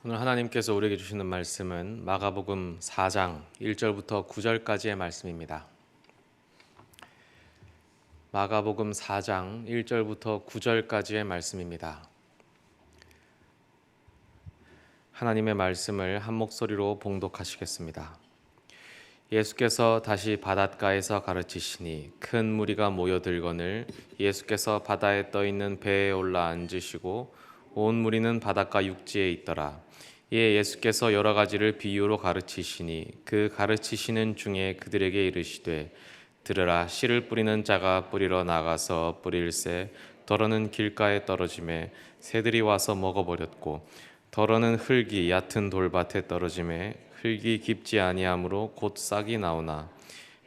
오늘 하나님께서 우리에게 주시는 말씀은 마가복음 4장 1절부터 9절까지의 말씀입니다. 마가복음 4장 1절부터 9절까지의 말씀입니다. 하나님의 말씀을 한 목소리로 봉독하시겠습니다. 예수께서 다시 바닷가에서 가르치시니 큰 무리가 모여들거늘 예수께서 바다에 떠 있는 배에 올라 앉으시고 온 무리는 바닷가 육지에 있더라. 이에 예수께서 여러 가지를 비유로 가르치시니 그 가르치시는 중에 그들에게 이르시되 들으라. 씨를 뿌리는 자가 뿌리러 나가서 뿌릴새 덜어는 길가에 떨어지매 새들이 와서 먹어버렸고 덜어는 흙이 얕은 돌밭에 떨어지매 흙이 깊지 아니하므로 곧 싹이 나오나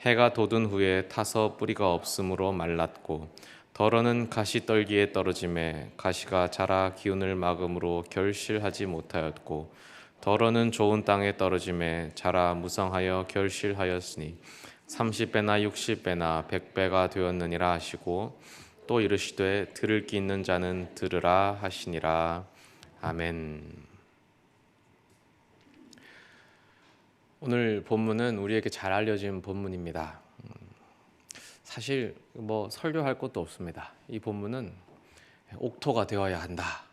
해가 돋은 후에 타서 뿌리가 없으므로 말랐고 덜어는 가시떨기에 떨어지매 가시가 자라 기운을 막음으로 결실하지 못하였고 덜어는 좋은 땅에 떨어지매 자라 무성하여 결실하였으니 30배나 60배나 100배가 되었느니라 하시고 또 이르시되 들을 귀 있는 자는 들으라 하시니라. 아멘. 오늘 본문은 우리에게 잘 알려진 본문입니다. 사실 설교할 것도 없습니다. 이 본문은 옥토가 되어야 한다.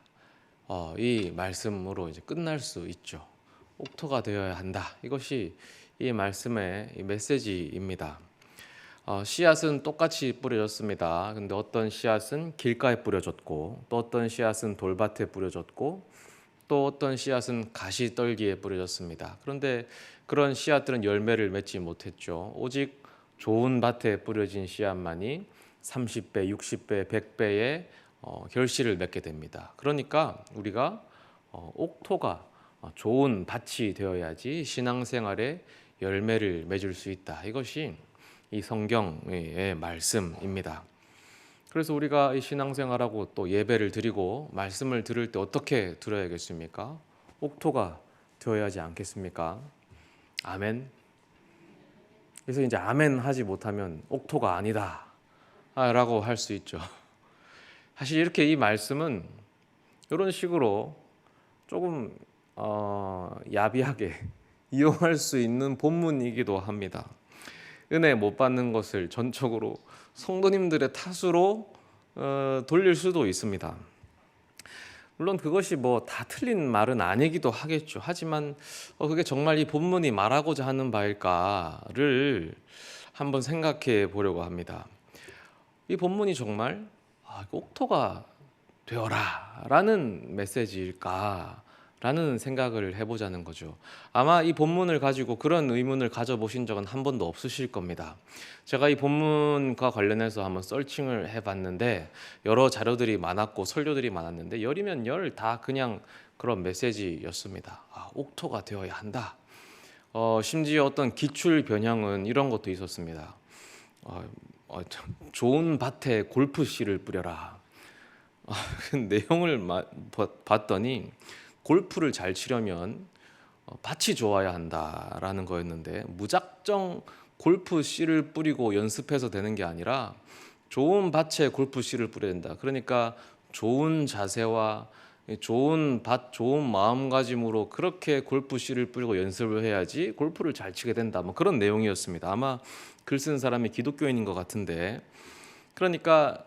이 말씀으로 이제 끝날 수 있죠. 옥토가 되어야 한다. 이것이 이 말씀의 메시지입니다. 씨앗은 똑같이 뿌려졌습니다. 근데 어떤 씨앗은 길가에 뿌려졌고 또 어떤 씨앗은 돌밭에 뿌려졌고 또 어떤 씨앗은 가시떨기에 뿌려졌습니다. 그런데 그런 씨앗들은 열매를 맺지 못했죠. 오직 좋은 밭에 뿌려진 씨앗만이 30배, 60배, 100배의 결실을 맺게 됩니다. 그러니까 우리가 옥토가 좋은 밭이 되어야지 신앙생활에 열매를 맺을 수 있다. 이것이 이 성경의 말씀입니다. 그래서 우리가 이 신앙생활하고 또 예배를 드리고 말씀을 들을 때 어떻게 들어야겠습니까? 옥토가 되어야 하지 않겠습니까? 아멘. 그래서 이제 아멘 하지 못하면 옥토가 아니다 라고 할 수 있죠. 사실 이렇게 이 말씀은 이런 식으로 조금 야비하게 이용할 수 있는 본문이기도 합니다. 은혜 못 받는 것을 전적으로 성도님들의 탓으로 돌릴 수도 있습니다. 물론 그것이 다 틀린 말은 아니기도 하겠죠. 하지만 그게 정말 이 본문이 말하고자 하는 바일까를 한번 생각해 보려고 합니다. 이 본문이 정말 옥토가 되어라 라는 메시지일까 라는 생각을 해보자는 거죠. 아마 이 본문을 가지고 그런 의문을 가져보신 적은 한 번도 없으실 겁니다. 제가 이 본문과 관련해서 한번 서칭을 해봤는데 여러 자료들이 많았고 설교들이 많았는데 열이면 열 다 그냥 그런 메시지였습니다. 옥토가 되어야 한다. 심지어 어떤 기출 변형은 이런 것도 있었습니다. 좋은 밭에 골프 씨를 뿌려라. 그 내용을 봤더니 골프를 잘 치려면 밭이 좋아야 한다라는 거였는데 무작정 골프 씨를 뿌리고 연습해서 되는 게 아니라 좋은 밭에 골프 씨를 뿌려야 된다. 그러니까 좋은 자세와 좋은 밭, 좋은 마음가짐으로 그렇게 골프 씨를 뿌리고 연습을 해야지 골프를 잘 치게 된다. 그런 내용이었습니다. 아마 글 쓴 사람이 기독교인인 것 같은데, 그러니까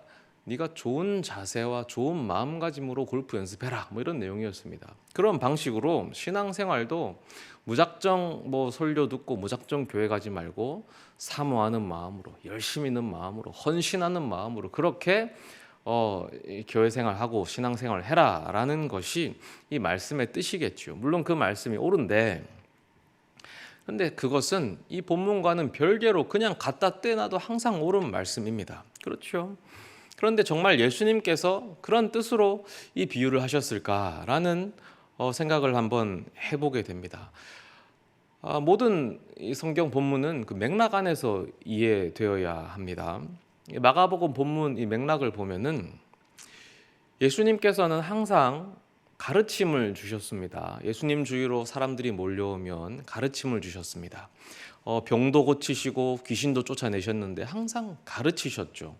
네가 좋은 자세와 좋은 마음가짐으로 골프 연습해라 이런 내용이었습니다. 그런 방식으로 신앙생활도 무작정 설교 듣고 무작정 교회 가지 말고 사모하는 마음으로, 열심히 있는 마음으로, 헌신하는 마음으로 그렇게 교회 생활하고 신앙생활을 해라라는 것이 이 말씀의 뜻이겠죠. 물론 그 말씀이 옳은데, 근데 그것은 이 본문과는 별개로 그냥 갖다 떼놔도 항상 옳은 말씀입니다. 그렇죠? 그런데 정말 예수님께서 그런 뜻으로 이 비유를 하셨을까라는 생각을 한번 해보게 됩니다. 모든 이 성경 본문은 그 맥락 안에서 이해되어야 합니다. 마가복음 본문 이 맥락을 보면은 예수님께서는 항상 가르침을 주셨습니다. 예수님 주위로 사람들이 몰려오면 가르침을 주셨습니다. 병도 고치시고 귀신도 쫓아내셨는데 항상 가르치셨죠.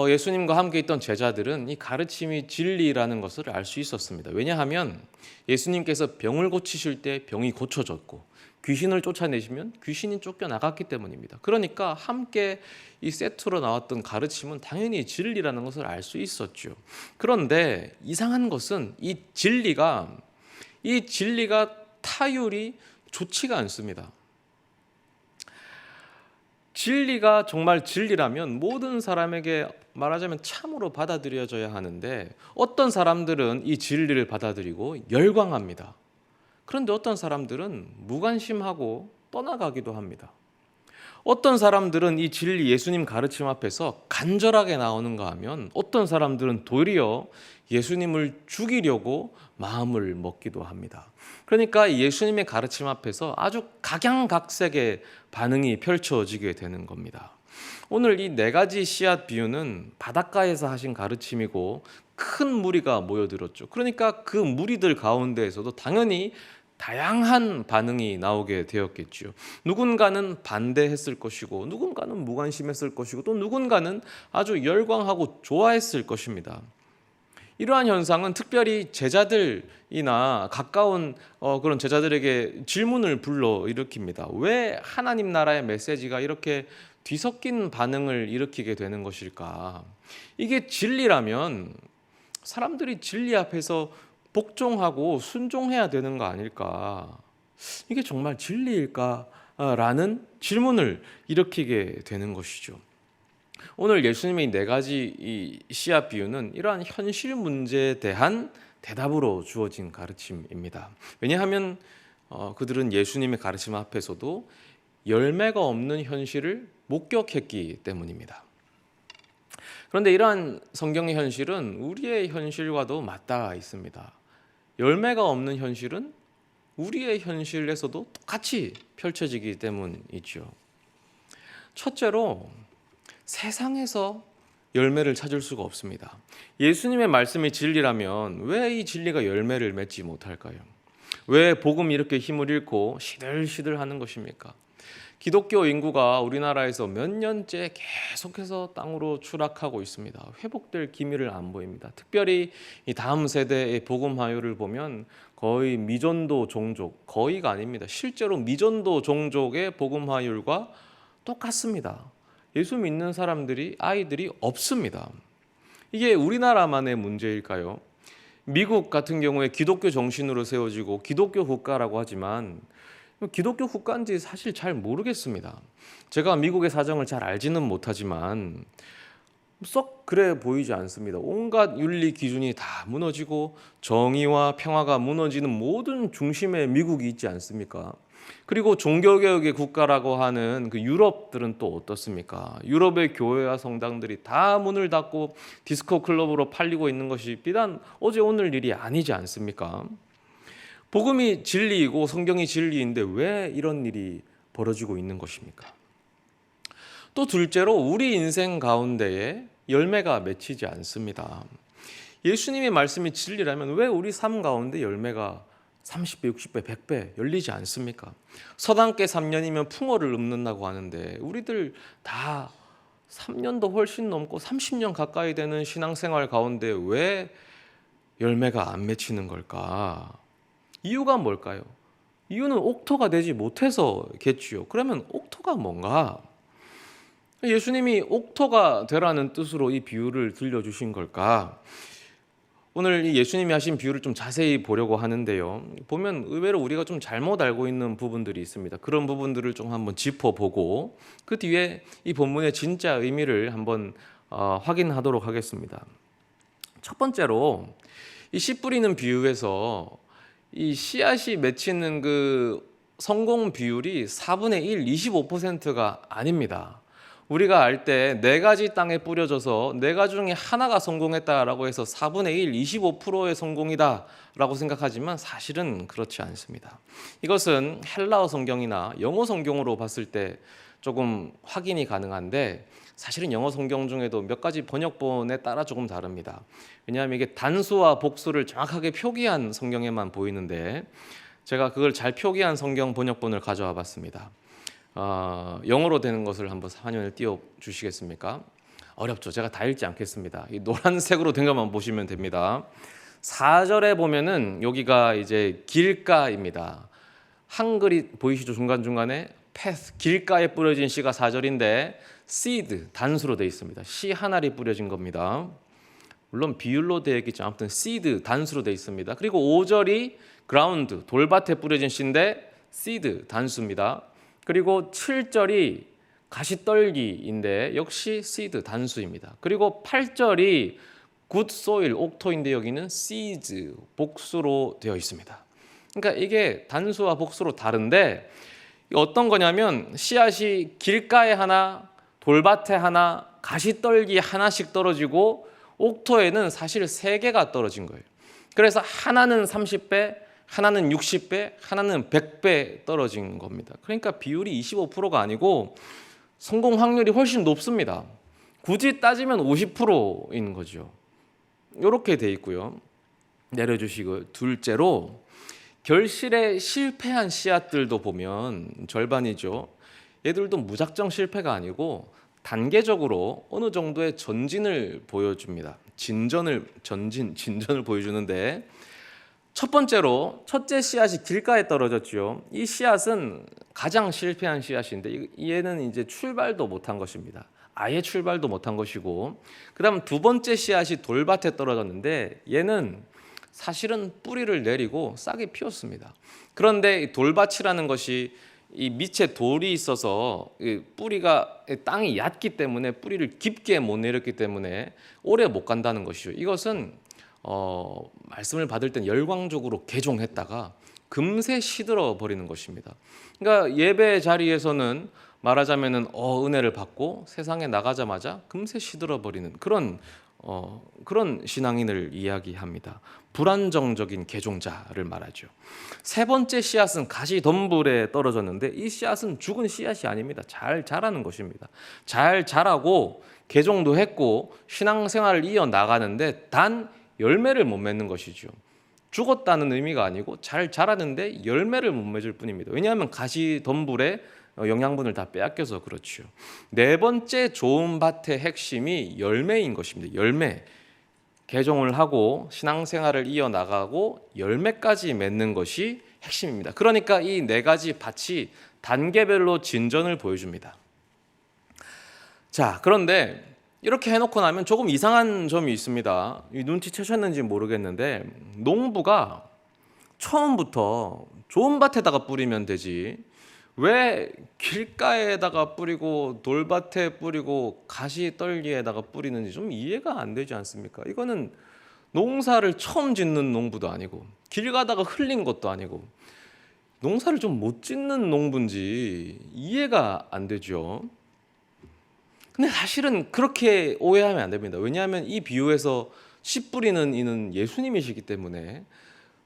예수님과 함께 있던 제자들은 이 가르침이 진리라는 것을 알 수 있었습니다. 왜냐하면 예수님께서 병을 고치실 때 병이 고쳐졌고 귀신을 쫓아내시면 귀신이 쫓겨나갔기 때문입니다. 그러니까 함께 이 세트로 나왔던 가르침은 당연히 진리라는 것을 알 수 있었죠. 그런데 이상한 것은 이 진리가 타율이 좋지가 않습니다. 진리가 정말 진리라면 모든 사람에게 말하자면 참으로 받아들여져야 하는데 어떤 사람들은 이 진리를 받아들이고 열광합니다. 그런데 어떤 사람들은 무관심하고 떠나가기도 합니다. 어떤 사람들은 이 진리 예수님 가르침 앞에서 간절하게 나오는가 하면 어떤 사람들은 도리어 예수님을 죽이려고 마음을 먹기도 합니다. 그러니까 예수님의 가르침 앞에서 아주 각양각색의 반응이 펼쳐지게 되는 겁니다. 오늘 이 네 가지 씨앗 비유는 바닷가에서 하신 가르침이고 큰 무리가 모여들었죠. 그러니까 그 무리들 가운데에서도 당연히 다양한 반응이 나오게 되었겠죠. 누군가는 반대했을 것이고 누군가는 무관심했을 것이고 또 누군가는 아주 열광하고 좋아했을 것입니다. 이러한 현상은 특별히 제자들이나 가까운 그런 제자들에게 질문을 불러일으킵니다. 왜 하나님 나라의 메시지가 이렇게 뒤섞인 반응을 일으키게 되는 것일까? 이게 진리라면 사람들이 진리 앞에서 복종하고 순종해야 되는 거 아닐까? 이게 정말 진리일까? 라는 질문을 일으키게 되는 것이죠. 오늘 예수님의 네 가지 이 씨앗 비유는 이러한 현실 문제에 대한 대답으로 주어진 가르침입니다. 왜냐하면 그들은 예수님의 가르침 앞에서도 열매가 없는 현실을 목격했기 때문입니다. 그런데 이러한 성경의 현실은 우리의 현실과도 맞닿아 있습니다. 열매가 없는 현실은 우리의 현실에서도 똑같이 펼쳐지기 때문이죠. 첫째로 세상에서 열매를 찾을 수가 없습니다. 예수님의 말씀이 진리라면 왜 이 진리가 열매를 맺지 못할까요? 왜 복음이 이렇게 힘을 잃고 시들시들하는 것입니까? 기독교 인구가 우리나라에서 몇 년째 계속해서 땅으로 추락하고 있습니다. 회복될 기미를 안 보입니다. 특별히 이 다음 세대의 복음 화요를 보면 거의 미전도 종족, 거의가 아닙니다. 실제로 미전도 종족의 복음 화율과 똑같습니다. 예수 믿는 사람들이 아이들이 없습니다. 이게 우리나라만의 문제일까요? 미국 같은 경우에 기독교 정신으로 세워지고 기독교 국가라고 하지만 기독교 국가인지 사실 잘 모르겠습니다. 제가 미국의 사정을 잘 알지는 못하지만 썩 그래 보이지 않습니다. 온갖 윤리 기준이 다 무너지고 정의와 평화가 무너지는 모든 중심에 미국이 있지 않습니까? 그리고 종교개혁의 국가라고 하는 그 유럽들은 또 어떻습니까? 유럽의 교회와 성당들이 다 문을 닫고 디스코 클럽으로 팔리고 있는 것이 비단 어제 오늘 일이 아니지 않습니까? 복음이 진리이고 성경이 진리인데 왜 이런 일이 벌어지고 있는 것입니까? 또 둘째로 우리 인생 가운데에 열매가 맺히지 않습니다. 예수님의 말씀이 진리라면 왜 우리 삶 가운데 열매가 30배, 60배, 100배 열리지 않습니까? 서당께 3년이면 풍어를 읊는다고 하는데 우리들 다 3년도 훨씬 넘고 30년 가까이 되는 신앙생활 가운데 왜 열매가 안 맺히는 걸까? 이유가 뭘까요? 이유는 옥토가 되지 못해서겠지요. 그러면 옥토가 뭔가? 예수님이 옥토가 되라는 뜻으로 이 비유를 들려주신 걸까? 오늘 이 예수님이 하신 비유를 좀 자세히 보려고 하는데요. 보면 의외로 우리가 좀 잘못 알고 있는 부분들이 있습니다. 그런 부분들을 좀 한번 짚어보고 그 뒤에 이 본문의 진짜 의미를 한번 확인하도록 하겠습니다. 첫 번째로 이 씨 뿌리는 비유에서 이 씨앗이 맺히는 그 성공 비율이 4분의 1, 25%가 아닙니다. 우리가 알 때 네 가지 땅에 뿌려져서 네 가지 중에 하나가 성공했다라고 해서 4분의 1, 25%의 성공이다라고 생각하지만 사실은 그렇지 않습니다. 이것은 헬라어 성경이나 영어 성경으로 봤을 때 조금 확인이 가능한데 사실은 영어 성경 중에도 몇 가지 번역본에 따라 조금 다릅니다. 왜냐하면 이게 단수와 복수를 정확하게 표기한 성경에만 보이는데 제가 그걸 잘 표기한 성경 번역본을 가져와 봤습니다. 영어로 되는 것을 한번 화면을 띄워 주시겠습니까? 어렵죠. 제가 다 읽지 않겠습니다. 이 노란색으로 된 것만 보시면 됩니다. 4절에 보면은 여기가 이제 길가입니다. 한글이 보이시죠? 중간중간에 path, 길가에 뿌려진 씨가 4절인데 seed, 단수로 되어 있습니다. 씨 한 알이 뿌려진 겁니다. 물론 비율로 되어 있겠죠. 아무튼 seed, 단수로 되어 있습니다. 그리고 5절이 ground, 돌밭에 뿌려진 씨인데 seed, 단수입니다. 그리고 7절이 가시떨기인데 역시 seed, 단수입니다. 그리고 8절이 good soil, 옥토인데 여기는 seeds, 복수로 되어 있습니다. 그러니까 이게 단수와 복수로 다른데 어떤 거냐면 씨앗이 길가에 하나, 돌밭에 하나, 가시떨기 하나씩 떨어지고 옥토에는 사실 3개가 떨어진 거예요. 그래서 하나는 30배, 하나는 60배, 하나는 100배 떨어진 겁니다. 그러니까 비율이 25%가 아니고 성공 확률이 훨씬 높습니다. 굳이 따지면 50%인 거죠. 이렇게 돼 있고요. 내려주시고 둘째로 결실에 실패한 씨앗들도 보면 절반이죠. 얘들도 무작정 실패가 아니고 단계적으로 어느 정도의 전진을 보여줍니다. 진전을 보여주는데 첫 번째로 첫째 씨앗이 길가에 떨어졌죠. 이 씨앗은 가장 실패한 씨앗인데 얘는 이제 출발도 못한 것입니다. 아예 출발도 못한 것이고 그다음 두 번째 씨앗이 돌밭에 떨어졌는데 얘는 사실은 뿌리를 내리고 싹이 피었습니다. 그런데 돌밭이라는 것이 이 밑에 돌이 있어서 뿌리가 땅이 얕기 때문에 뿌리를 깊게 못 내렸기 때문에 오래 못 간다는 것이죠. 이것은 말씀을 받을 땐 열광적으로 개종했다가 금세 시들어 버리는 것입니다. 그러니까 예배 자리에서는 말하자면은 은혜를 받고 세상에 나가자마자 금세 시들어 버리는 그런 신앙인을 이야기합니다. 불안정적인 개종자를 말하죠. 세 번째 씨앗은 가시덤불에 떨어졌는데 이 씨앗은 죽은 씨앗이 아닙니다. 잘 자라는 것입니다. 잘 자라고 개종도 했고 신앙생활을 이어나가는데 단 열매를 못 맺는 것이죠. 죽었다는 의미가 아니고 잘 자라는데 열매를 못 맺을 뿐입니다. 왜냐하면 가시덤불에 영양분을 다 빼앗겨서 그렇죠. 네 번째 좋은 밭의 핵심이 열매인 것입니다. 열매. 개종을 하고 신앙생활을 이어나가고 열매까지 맺는 것이 핵심입니다. 그러니까 이 네 가지 밭이 단계별로 진전을 보여줍니다. 자, 그런데 이렇게 해놓고 나면 조금 이상한 점이 있습니다. 눈치채셨는지 모르겠는데 농부가 처음부터 좋은 밭에다가 뿌리면 되지 왜 길가에다가 뿌리고 돌밭에 뿌리고 가시떨기에다가 뿌리는지 좀 이해가 안 되지 않습니까? 이거는 농사를 처음 짓는 농부도 아니고 길 가다가 흘린 것도 아니고 농사를 좀 못 짓는 농부인지 이해가 안 되죠. 근데 사실은 그렇게 오해하면 안 됩니다. 왜냐하면 이 비유에서 씨 뿌리는 이는 예수님이시기 때문에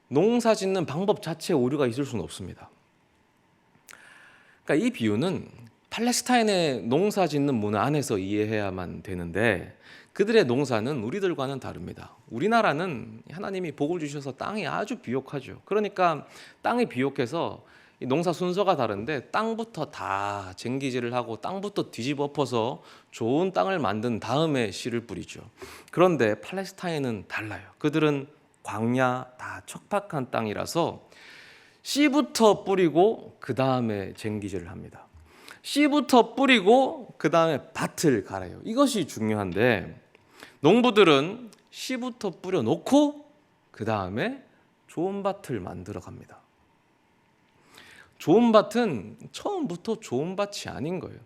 농사 짓는 방법 자체에 오류가 있을 수는 없습니다. 그러니까 이 비유는 팔레스타인의 농사 짓는 문화 안에서 이해해야만 되는데 그들의 농사는 우리들과는 다릅니다. 우리나라는 하나님이 복을 주셔서 땅이 아주 비옥하죠. 그러니까 땅이 비옥해서 이 농사 순서가 다른데 땅부터 다 쟁기질을 하고 땅부터 뒤집어 엎어서 좋은 땅을 만든 다음에 씨를 뿌리죠. 그런데 팔레스타인은 달라요. 그들은 광야 다 척박한 땅이라서 씨부터 뿌리고 그 다음에 쟁기질을 합니다. 씨부터 뿌리고 그 다음에 밭을 갈아요. 이것이 중요한데 농부들은 씨부터 뿌려놓고 그 다음에 좋은 밭을 만들어 갑니다. 좋은 밭은 처음부터 좋은 밭이 아닌 거예요.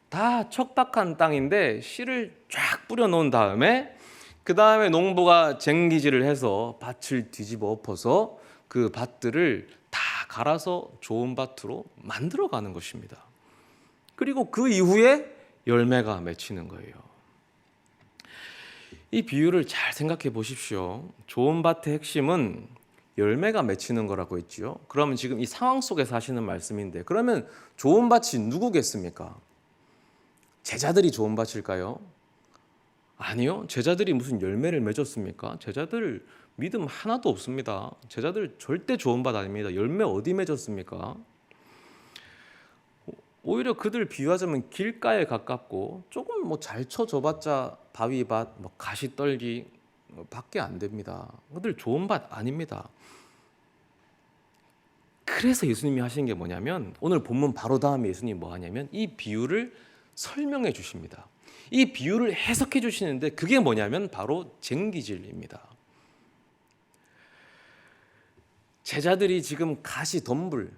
다 척박한 땅인데 씨를 쫙 뿌려놓은 다음에 그 다음에 농부가 쟁기질을 해서 밭을 뒤집어 엎어서 그 밭들을 다 갈아서 좋은 밭으로 만들어가는 것입니다. 그리고 그 이후에 열매가 맺히는 거예요. 이 비유를 잘 생각해 보십시오. 좋은 밭의 핵심은 열매가 맺히는 거라고 했지요. 그러면 지금 이 상황 속에서 하시는 말씀인데 그러면 좋은 밭이 누구겠습니까? 제자들이 좋은 밭일까요? 아니요. 제자들이 무슨 열매를 맺었습니까? 제자들 믿음 하나도 없습니다. 제자들 절대 좋은 밭 아닙니다. 열매 어디 맺었습니까? 오히려 그들 비유하자면 길가에 가깝고 조금 뭐 잘 쳐줘봤자 바위밭, 뭐 가시떨기 밖에 안 됩니다. 그들 좋은 밭 아닙니다. 그래서 예수님이 하신 게 뭐냐면 오늘 본문 바로 다음에 예수님이 뭐 하냐면 이 비유를 설명해 주십니다. 이 비유를 해석해 주시는데 그게 뭐냐면 바로 쟁기질입니다. 제자들이 지금 가시 덤불,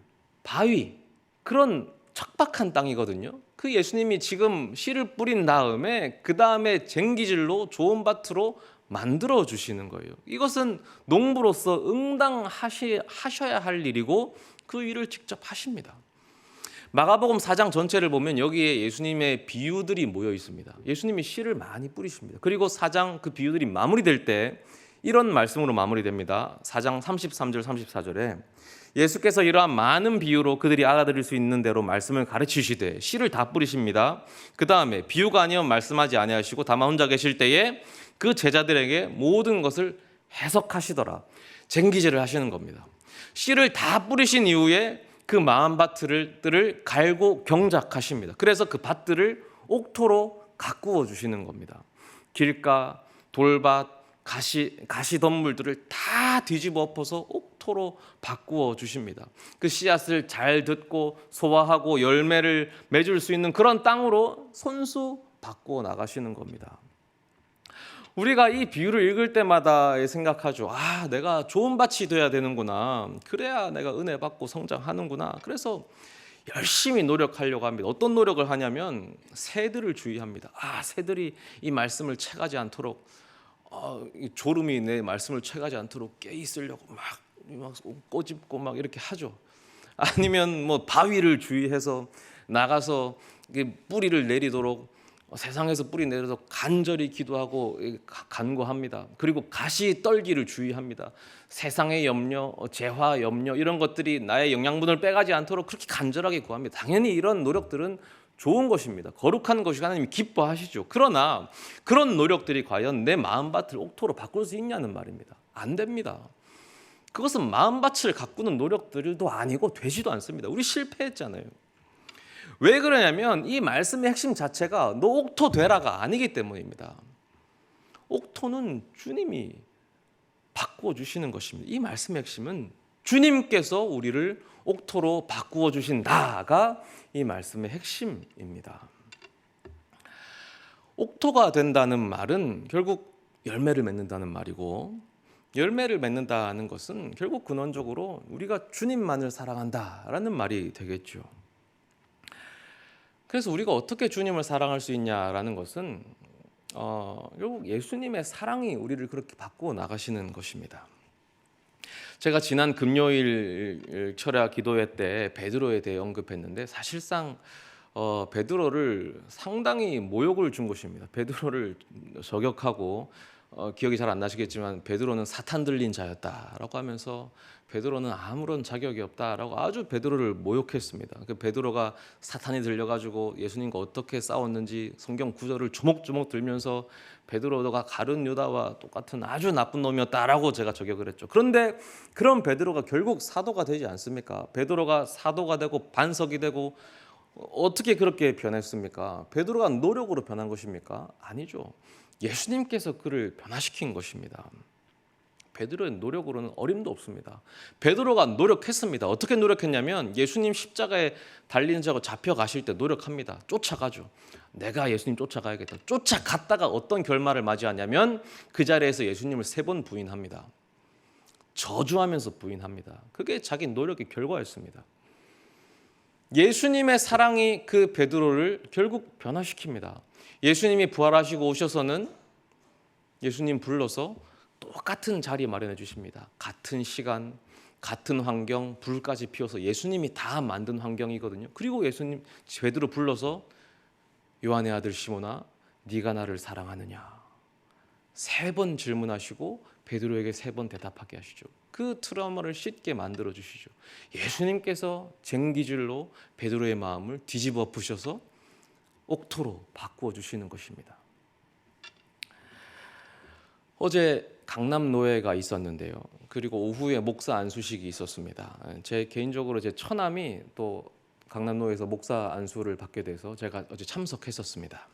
바위 그런 척박한 땅이거든요. 그 예수님이 지금 씨를 뿌린 다음에 그 다음에 쟁기질로 좋은 밭으로 만들어 주시는 거예요. 이것은 농부로서 응당하셔야 할 일이고 그 일을 직접 하십니다. 마가복음 4장 전체를 보면 여기에 예수님의 비유들이 모여 있습니다. 예수님이 씨를 많이 뿌리십니다. 그리고 4장 그 비유들이 마무리될 때 이런 말씀으로 마무리됩니다. 4장 33절 34절에 예수께서 이러한 많은 비유로 그들이 알아들을 수 있는 대로 말씀을 가르치시되 씨를 다 뿌리십니다. 그 다음에 비유가 아니면 말씀하지 아니하시고 다만 혼자 계실 때에 그 제자들에게 모든 것을 해석하시더라. 쟁기질을 하시는 겁니다. 씨를 다 뿌리신 이후에 그 마은 밭들을 갈고 경작하십니다. 그래서 그 밭들을 옥토로 가꾸어 주시는 겁니다. 길가, 돌밭, 가시덤불들을 다 뒤집어 엎어서 옥토로 바꾸어 주십니다. 그 씨앗을 잘 듣고 소화하고 열매를 맺을 수 있는 그런 땅으로 손수 바꾸어 나가시는 겁니다. 우리가 이 비유를 읽을 때마다 생각하죠. 내가 좋은 밭이 돼야 되는구나. 그래야 내가 은혜 받고 성장하는구나. 그래서 열심히 노력하려고 합니다. 어떤 노력을 하냐면 새들을 주의합니다. 새들이 이 말씀을 채가지 않도록 졸음이 내 말씀을 채가지 않도록 깨 있으려고 막 꼬집고 막 이렇게 하죠. 아니면 뭐 바위를 주의해서 나가서 뿌리를 내리도록 세상에서 뿌리 내려서 간절히 기도하고 간구합니다. 그리고 가시떨기를 주의합니다. 세상의 염려, 재화 염려 이런 것들이 나의 영양분을 빼가지 않도록 그렇게 간절하게 구합니다. 당연히 이런 노력들은 좋은 것입니다. 거룩한 것이 하나님이 기뻐하시죠. 그러나 그런 노력들이 과연 내 마음밭을 옥토로 바꿀 수 있냐는 말입니다. 안 됩니다. 그것은 마음밭을 가꾸는 노력들도 아니고 되지도 않습니다. 우리 실패했잖아요. 왜 그러냐면 이 말씀의 핵심 자체가 너 옥토 되라가 아니기 때문입니다. 옥토는 주님이 바꾸어 주시는 것입니다. 이 말씀의 핵심은 주님께서 우리를 옥토로 바꾸어 주신다가 이 말씀의 핵심입니다. 옥토가 된다는 말은 결국 열매를 맺는다는 말이고, 열매를 맺는다는 것은 결국 근원적으로 우리가 주님만을 사랑한다라는 말이 되겠죠. 그래서 우리가 어떻게 주님을 사랑할 수 있냐라는 것은 결국 예수님의 사랑이 우리를 그렇게 바꾸어 나가시는 것입니다. 제가 지난 금요일 철야 기도회 때 베드로에 대해 언급했는데 사실상 베드로를 상당히 모욕을 준 것입니다. 베드로를 저격하고 기억이 잘 안 나시겠지만 베드로는 사탄 들린 자였다라고 하면서 베드로는 아무런 자격이 없다라고 아주 베드로를 모욕했습니다. 그 베드로가 사탄이 들려가지고 예수님과 어떻게 싸웠는지 성경 구절을 조목조목 들면서 베드로가 가룟 유다와 똑같은 아주 나쁜 놈이었다라고 제가 저격을 했죠. 그런데 그런 베드로가 결국 사도가 되지 않습니까? 베드로가 사도가 되고 반석이 되고 어떻게 그렇게 변했습니까? 베드로가 노력으로 변한 것입니까? 아니죠. 예수님께서 그를 변화시킨 것입니다. 베드로의 노력으로는 어림도 없습니다. 베드로가 노력했습니다. 어떻게 노력했냐면 예수님 십자가에 달리는 자고 잡혀가실 때 노력합니다. 쫓아가죠. 내가 예수님 쫓아가야겠다. 쫓아갔다가 어떤 결말을 맞이하냐면 그 자리에서 예수님을 3번 부인합니다. 저주하면서 부인합니다. 그게 자기 노력의 결과였습니다. 예수님의 사랑이 그 베드로를 결국 변화시킵니다. 예수님이 부활하시고 오셔서는 예수님 불러서 똑같은 자리 마련해 주십니다. 같은 시간, 같은 환경, 불까지 피워서 예수님이 다 만든 환경이거든요. 그리고 예수님 베드로 불러서 요한의 아들 시몬아, 네가 나를 사랑하느냐? 3번 질문하시고 베드로에게 3번 대답하게 하시죠. 그 트라우마를 씻게 만들어 주시죠. 예수님께서 쟁기질로 베드로의 마음을 뒤집어 엎으셔서 옥토로 바꾸어 주시는 것입니다. 어제 강남 노예가 있었는데요. 그리고 오후에 목사 안수식이 있었습니다. 제 개인적으로 제 처남이 또 강남노회에서 목사 안수를 받게 돼서 제가 어제 참석했었습니다.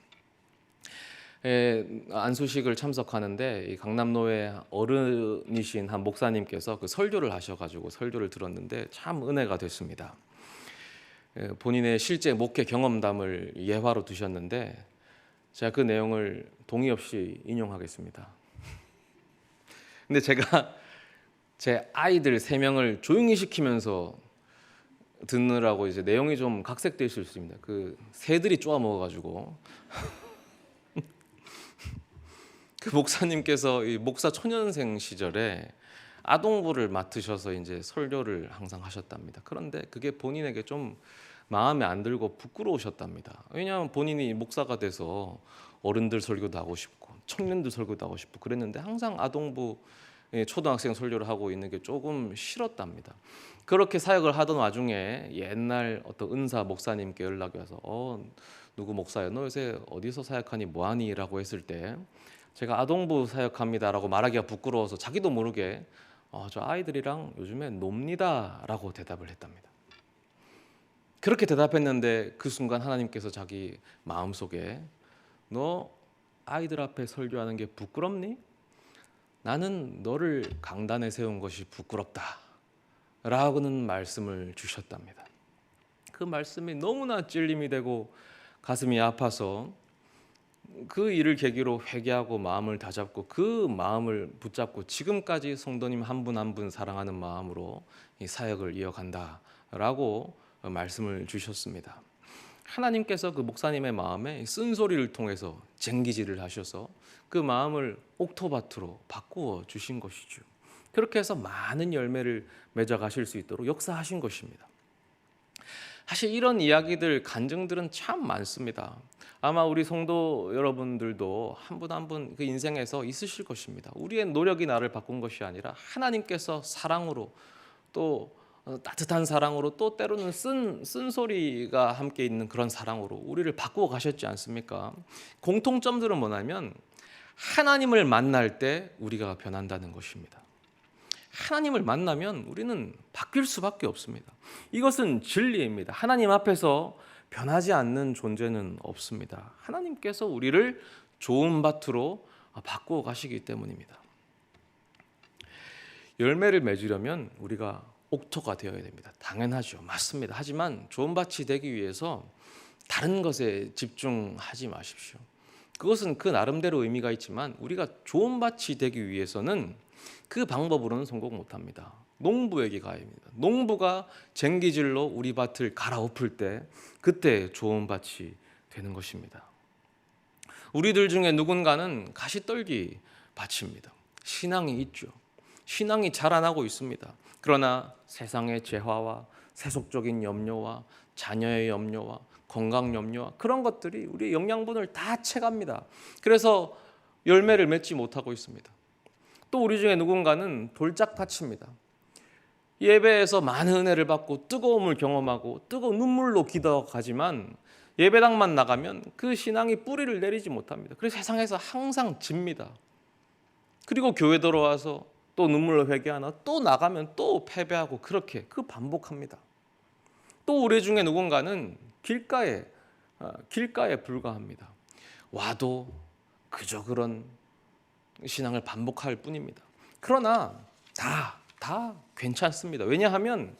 안수식을 참석하는데 이 강남노회 어른이신 한 목사님께서 그 설교를 하셔가지고 설교를 들었는데 참 은혜가 됐습니다. 본인의 실제 목회 경험담을 예화로 두셨는데 제가 그 내용을 동의 없이 인용하겠습니다. 근데 제가 제 아이들 3명을 조용히 시키면서 듣느라고 이제 내용이 좀 각색될 수 있습니다. 그 새들이 쪼아 먹어가지고 그 목사님께서 이 목사 초년생 시절에 아동부를 맡으셔서 이제 설교를 항상 하셨답니다. 그런데 그게 본인에게 좀 마음에 안 들고 부끄러우셨답니다. 왜냐하면 본인이 목사가 돼서 어른들 설교도 하고 싶고 청년들 설교도 하고 싶고 그랬는데 항상 아동부 초등학생 설교를 하고 있는 게 조금 싫었답니다. 그렇게 사역을 하던 와중에 옛날 어떤 은사 목사님께 연락이 와서 누구 목사야, 너 요새 어디서 사역하니 뭐하니? 라고 했을 때 제가 아동부 사역합니다 라고 말하기가 부끄러워서 자기도 모르게 저 아이들이랑 요즘에 놉니다 라고 대답을 했답니다. 그렇게 대답했는데 그 순간 하나님께서 자기 마음속에 너 아이들 앞에 설교하는 게 부끄럽니? 나는 너를 강단에 세운 것이 부끄럽다 라고는 말씀을 주셨답니다. 그 말씀이 너무나 찔림이 되고 가슴이 아파서 그 일을 계기로 회개하고 마음을 다잡고 그 마음을 붙잡고 지금까지 성도님 한 분 한 분 사랑하는 마음으로 이 사역을 이어간다라고 말씀을 주셨습니다. 하나님께서 그 목사님의 마음에 쓴소리를 통해서 쟁기질을 하셔서 그 마음을 옥토밭으로 바꾸어 주신 것이죠. 그렇게 해서 많은 열매를 맺어 가실 수 있도록 역사하신 것입니다. 사실 이런 이야기들, 간증들은 참 많습니다. 아마 우리 성도 여러분들도 한 분 한 분 그 인생에서 있으실 것입니다. 우리의 노력이 나를 바꾼 것이 아니라 하나님께서 사랑으로 또 따뜻한 사랑으로 또 때로는 쓴소리가 함께 있는 그런 사랑으로 우리를 바꾸어 가셨지 않습니까? 공통점들은 뭐냐면 하나님을 만날 때 우리가 변한다는 것입니다. 하나님을 만나면 우리는 바뀔 수밖에 없습니다. 이것은 진리입니다. 하나님 앞에서 변하지 않는 존재는 없습니다. 하나님께서 우리를 좋은 밭으로 바꾸어 가시기 때문입니다. 열매를 맺으려면 우리가 옥토가 되어야 됩니다. 당연하죠. 맞습니다. 하지만 좋은 밭이 되기 위해서 다른 것에 집중하지 마십시오. 그것은 그 나름대로 의미가 있지만 우리가 좋은 밭이 되기 위해서는 그 방법으로는 성공 못합니다. 농부에게 가야 합니다. 농부가 쟁기질로 우리 밭을 갈아엎을 때 그때 좋은 밭이 되는 것입니다. 우리들 중에 누군가는 가시떨기 밭입니다. 신앙이 있죠. 신앙이 자라나고 있습니다. 그러나 세상의 재화와 세속적인 염려와 자녀의 염려와 건강 염려와 그런 것들이 우리의 영양분을 다 채갑니다. 그래서 열매를 맺지 못하고 있습니다. 또 우리 중에 누군가는 돌짝밭입니다. 예배에서 많은 은혜를 받고 뜨거움을 경험하고 뜨거운 눈물로 기도하지만 예배당만 나가면 그 신앙이 뿌리를 내리지 못합니다. 그래서 세상에서 항상 집니다. 그리고 교회 들어와서 또 눈물로 회개하나 또 나가면 또 패배하고 그렇게 반복합니다. 또 우리 중에 누군가는 길가에 불과합니다. 와도 그저 그런 신앙을 반복할 뿐입니다. 그러나 다 괜찮습니다. 왜냐하면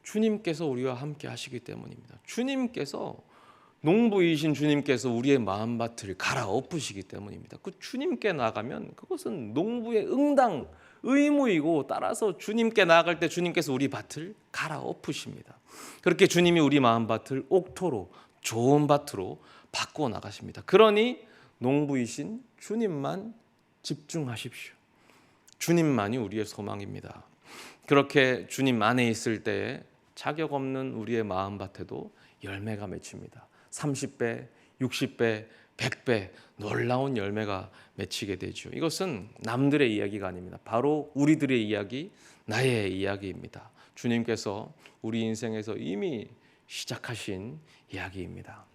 주님께서 우리와 함께 하시기 때문입니다. 주님께서 농부이신 주님께서 우리의 마음밭을 갈아엎으시기 때문입니다. 그 주님께 나가면 그것은 농부의 응당 의무이고 따라서 주님께 나아갈 때 주님께서 우리 밭을 갈아엎으십니다. 그렇게 주님이 우리 마음밭을 옥토로 좋은 밭으로 바꾸어 나가십니다. 그러니 농부이신 주님만 집중하십시오. 주님만이 우리의 소망입니다. 그렇게 주님 안에 있을 때 자격 없는 우리의 마음밭에도 열매가 맺힙니다. 30배, 60배, 100배 놀라운 열매가 맺히게 되죠. 이것은 남들의 이야기가 아닙니다. 바로 우리들의 이야기, 나의 이야기입니다. 주님께서 우리 인생에서 이미 시작하신 이야기입니다.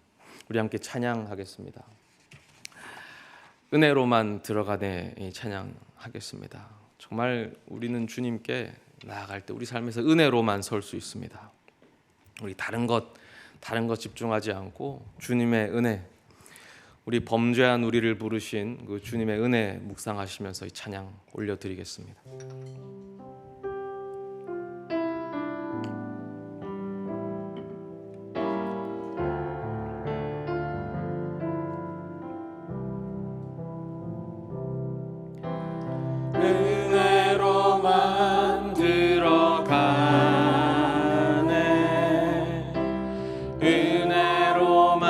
우리 함께 찬양하겠습니다. 은혜로만 들어가네 찬양하겠습니다. 정말 우리는 주님께 나아갈 때 우리 삶에서 은혜로만 설 수 있습니다. 우리 다른 것 집중하지 않고 주님의 은혜, 우리 범죄한 우리를 부르신 그 주님의 은혜 묵상하시면서 이 찬양 올려드리겠습니다. 은혜로만 들어가네, 은혜로만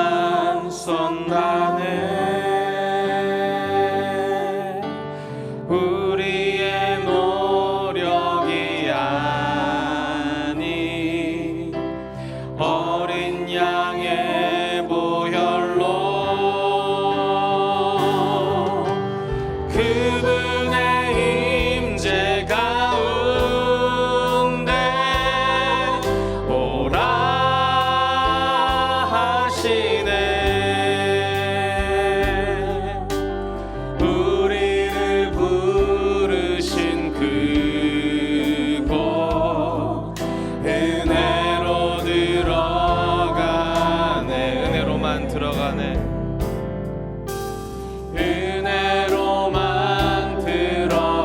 선다네. 우리의 노력이 아닌 어린 양의 보혈로 그분의 임재 가운데 오라 하시네. 우리를 부르신 그곳 은혜로 들어가네, 은혜로만 들어가네, 은혜로만 들어가네.